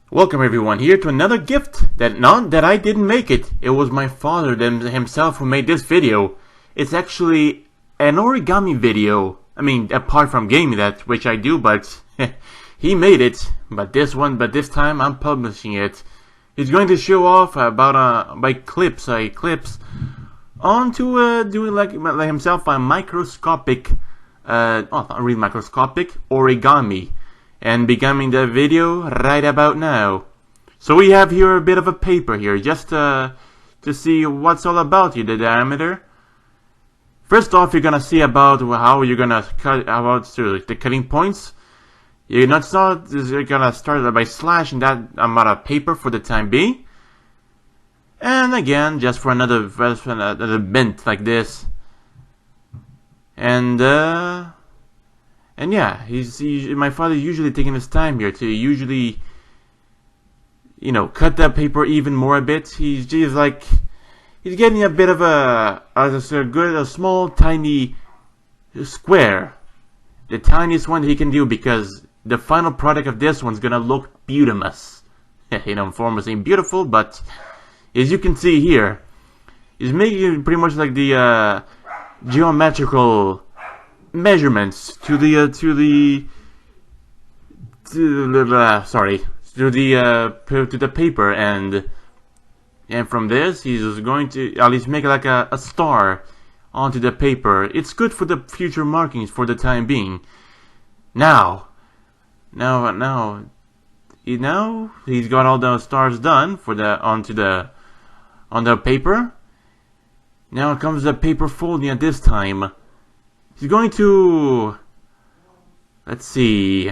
Welcome everyone here to another gift that I didn't make it. It was my father himself who made this video. It's actually an origami video. I mean, apart from gaming that, which I do, but he made it. But this time I'm publishing it. He's going to show off about by clips onto doing like himself a microscopic, not really microscopic origami. And becoming the video right about now. So we have here a bit of a paper here, just to see what's all about here, the diameter. First off, you're gonna see about how you're gonna cut, about the cutting points. You're gonna start by slashing that amount of paper for the time being. And again, just for another bent like this. And yeah, my father's usually taking his time here to usually, cut that paper even more a bit. He's getting a bit of a small, tiny square. The tiniest one he can do because the final product of this one's gonna look beautimous. Form of saying beautiful, but as you can see here, he's making pretty much like the geometrical measurements to the paper, and from this he's going to at least make like a star onto the paper. It's good for the future markings for the time being. Now he's got all the stars done for on the paper. Now comes the paper folding at this time. He's going to, let's see,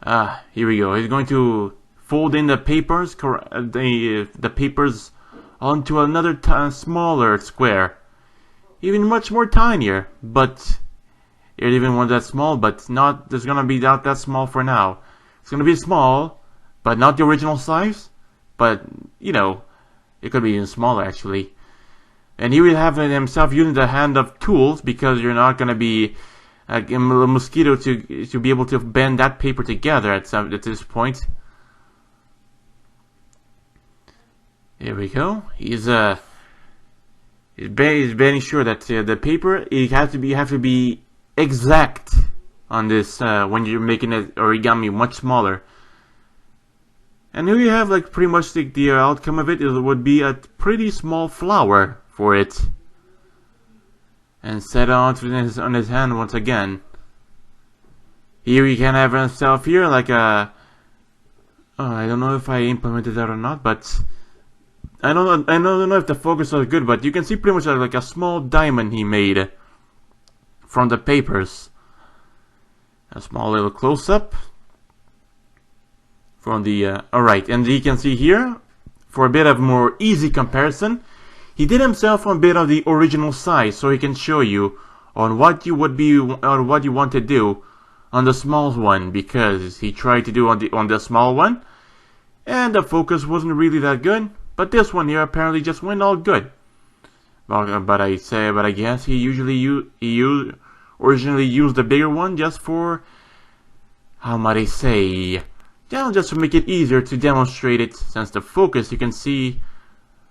here we go. He's going to fold in the papers, the papers onto another smaller square, even much more tinier, but it even wasn't that small, but not, there's going to be not that small for now. It's going to be small, but not the original size, but, it could be even smaller actually. And he will have himself using the hand of tools because you're not going to be a mosquito to be able to bend that paper together at this point. There we go. He's making sure that the paper have to be exact on this when you're making an origami much smaller. And here you have like pretty much the outcome of it. It would be a pretty small flower for it, and set on his hand once again. Here we can have himself here like a I don't know if I implemented that or not, but I don't know if the focus was good, but you can see pretty much like a small diamond he made from the papers. A small little close-up from the alright, and you can see here for a bit of more easy comparison, he did himself a bit of the original size, so he can show you on what you want to do on the small one, because he tried to do on the small one, and the focus wasn't really that good. But this one here apparently just went all good. But I guess he originally used the bigger one just for, how might I say, just to make it easier to demonstrate it, since the focus you can see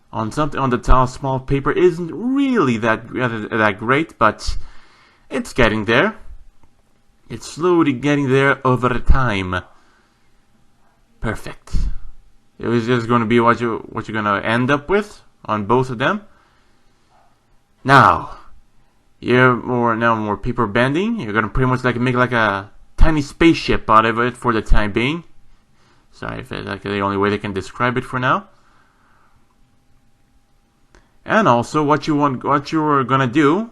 on the small paper isn't really that great, but it's getting there. It's slowly getting there over time. Perfect. It was just going to be what you're going to end up with on both of them. Now, more paper bending. You're going to pretty much make like a tiny spaceship out of it for the time being. Sorry if that's the only way they can describe it for now. And also, what you're gonna do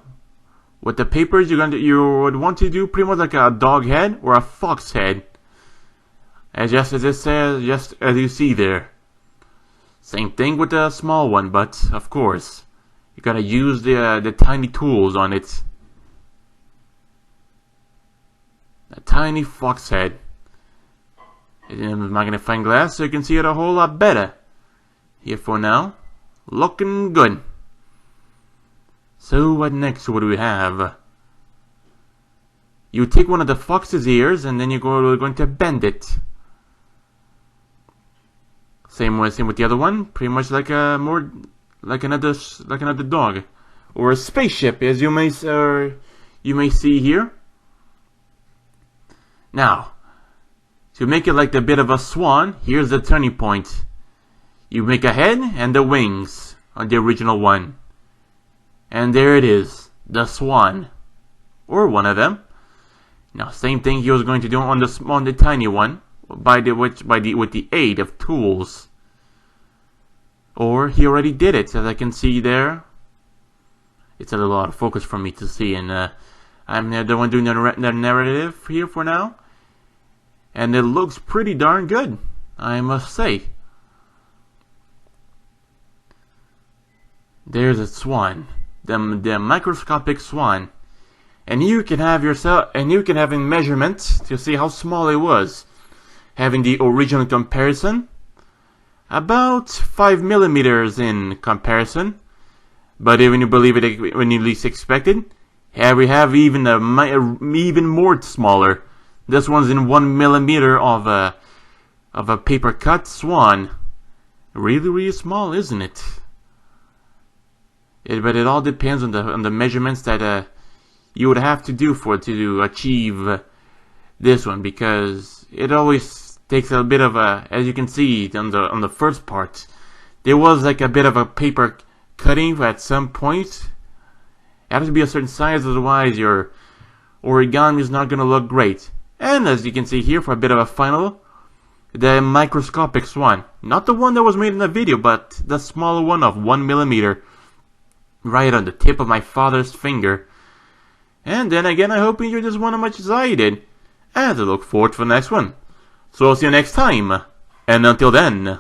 with the papers, you would want to do pretty much like a dog head or a fox head, and just as it says, just as you see there. Same thing with the small one, but of course, you're gonna use the tiny tools on it. A tiny fox head. And magnifying glass, so you can see it a whole lot better. Here for now. Looking good. So what next would we have? You take one of the fox's ears and then you're going to bend it. Same with the other one. Pretty much like a more like another dog or a spaceship, as you may see here. Now, to make it like a bit of a swan, here's the turning point. You make a head and the wings on the original one, and there it is, the swan, or one of them. Now, same thing he was going to do on the tiny one, with the aid of tools. Or he already did it, as I can see there. It's a little out of focus for me to see, and I'm the one doing the narrative here for now. And it looks pretty darn good, I must say. There's a swan, the microscopic swan, and you can have in measurement to see how small it was. Having the original comparison, about 5 millimeters in comparison, but even you believe it when you least expected, here we have even more smaller. This one's in 1 millimeter of a paper cut swan. Really, really small, isn't it? But it all depends on the measurements that you would have to do to achieve this one, because it always takes a bit of as you can see on the first part, there was like a bit of a paper cutting at some point. It has to be a certain size, otherwise your origami is not going to look great. And as you can see here, for a bit of a final, the microscopic swan, not the one that was made in the video, but the smaller one of 1 millimeter, right on the tip of my father's finger. And then again, I hope you enjoyed this one as much as I did, and I look forward to the next one. So I'll see you next time, and until then,